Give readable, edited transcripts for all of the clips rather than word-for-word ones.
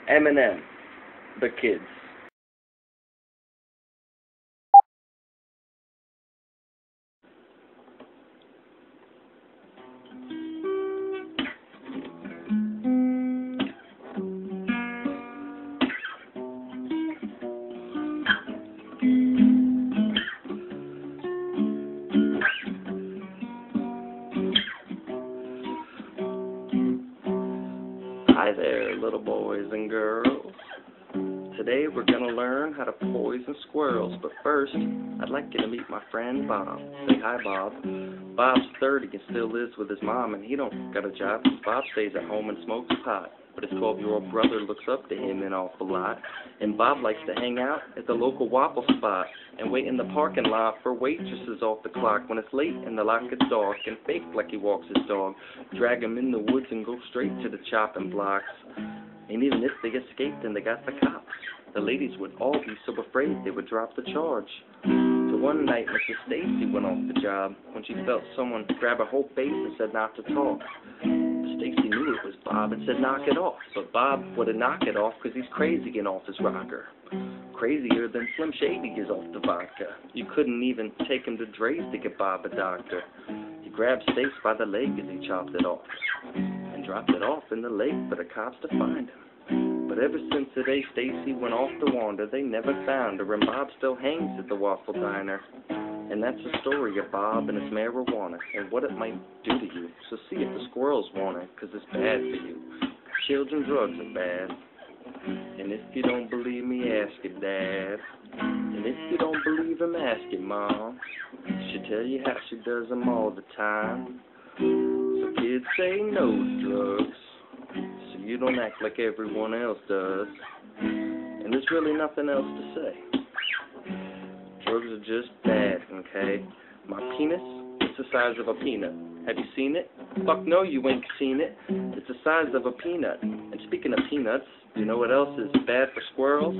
Eminem, the kids. Hi there, little boys and girls. Today we're going to learn how to poison squirrels, but first, I'd like you to meet my friend Bob. Say hi, Bob. Bob's 30 and still lives with his mom, and he don't got a job because Bob stays at home and smokes pot. But his 12-year-old brother looks up to him an awful lot, and Bob likes to hang out at the local waffle spot and wait in the parking lot for waitresses off the clock when it's late and the lot gets dark, and fake like he walks his dog, drag him in the woods and go straight to the chopping blocks. And even if they escaped and they got the cops, the ladies would all be so afraid they would drop the charge. So one night Mrs. Stacy went off the job when she felt someone grab her whole face and said not to talk. Stacy knew it was Bob and said knock it off, but Bob wouldn't knock it off because he's crazy and off his rocker. Crazier than Slim Shady is off the vodka. You couldn't even take him to Dre's to get Bob a doctor. He grabbed Stace by the leg as he chopped it off and dropped it off in the lake for the cops to find him. But ever since the day Stacy went off to wander, they never found her, and Bob still hangs at the Waffle Diner. And that's the story of Bob and his marijuana and what it might do to you. So see if the squirrels want it, 'cause it's bad for you. Children drugs are bad. And if you don't believe me, ask your dad. And if you don't believe him, ask your mom. She'll tell you how she does them all the time. So kids, say no to drugs, so you don't act like everyone else does. And there's really nothing else to say. Drugs are just bad, okay? My penis, it's the size of a peanut. Have you seen it? Fuck no, you ain't seen it. It's the size of a peanut. And speaking of peanuts, you know what else is bad for squirrels?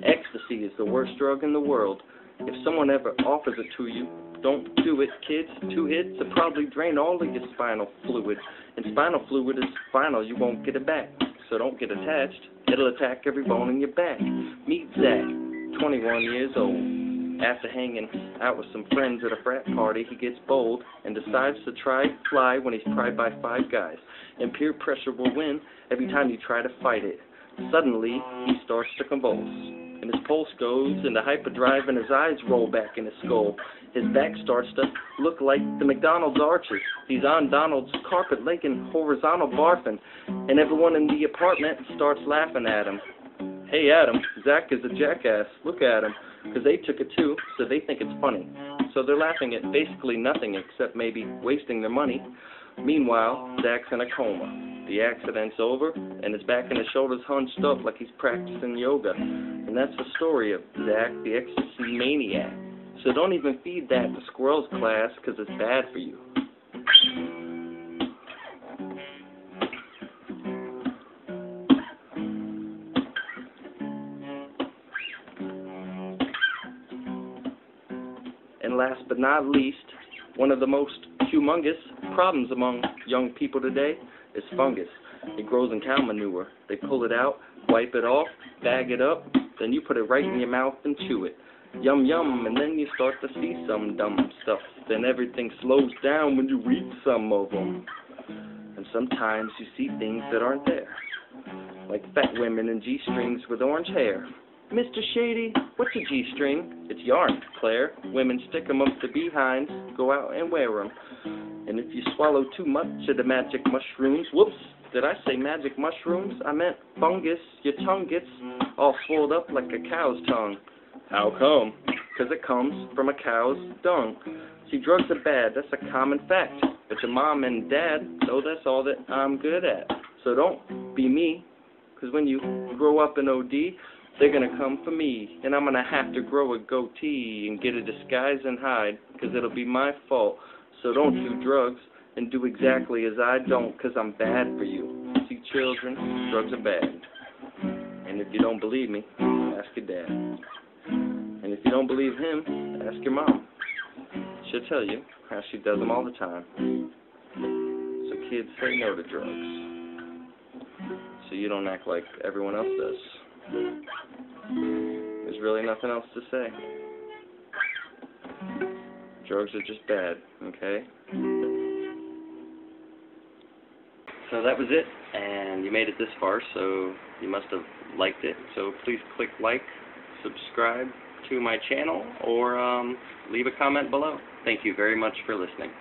Ecstasy is the worst drug in the world. If someone ever offers it to you, don't do it, kids. 2 hits will probably drain all of your spinal fluid. And spinal fluid is final, you won't get it back. So don't get attached. It'll attack every bone in your back. Meet Zach, 21 years old. After hanging out with some friends at a frat party, he gets bold and decides to try fly when he's pried by 5 guys. And peer pressure will win every time you try to fight it. Suddenly, he starts to convulse, and his pulse goes into hyperdrive, and his eyes roll back in his skull. His back starts to look like the McDonald's arches. He's on Donald's carpet, licking horizontal barfing, and everyone in the apartment starts laughing at him. Hey, Adam, Zach is a jackass. Look at him. Because they took it too, so they think it's funny. So they're laughing at basically nothing except maybe wasting their money. Meanwhile, Zach's in a coma. The accident's over, and his back and his shoulders hunched up like he's practicing yoga. And that's the story of Zach, the ecstasy maniac. So don't even feed that to squirrels class, because it's bad for you. And last but not least, one of the most humongous problems among young people today is fungus. It grows in cow manure. They pull it out, wipe it off, bag it up, then you put it right in your mouth and chew it. Yum yum, and then you start to see some dumb stuff. Then everything slows down when you read some of them. And sometimes you see things that aren't there, like fat women in G-strings with orange hair. Mr. Shady, what's a G-string? It's yarn, Claire. Women stick 'em up the behinds, go out and wear 'em. And if you swallow too much of the magic mushrooms, whoops, did I say magic mushrooms? I meant fungus. Your tongue gets all swelled up like a cow's tongue. How come? 'Cause it comes from a cow's dung. See, drugs are bad, that's a common fact. But your mom and dad know that's all that I'm good at. So don't be me, 'cause when you grow up in OD, they're going to come for me, and I'm going to have to grow a goatee and get a disguise and hide, because it'll be my fault. So don't do drugs, and do exactly as I don't, because I'm bad for you. See, children, drugs are bad. And if you don't believe me, ask your dad. And if you don't believe him, ask your mom. She'll tell you how she does them all the time. So kids, say no to drugs. so you don't act like everyone else does. There's really nothing else to say. Drugs are just bad, okay? So that was it, and you made it this far, so you must have liked it. So please click like, subscribe to my channel, or leave a comment below. Thank you very much for listening.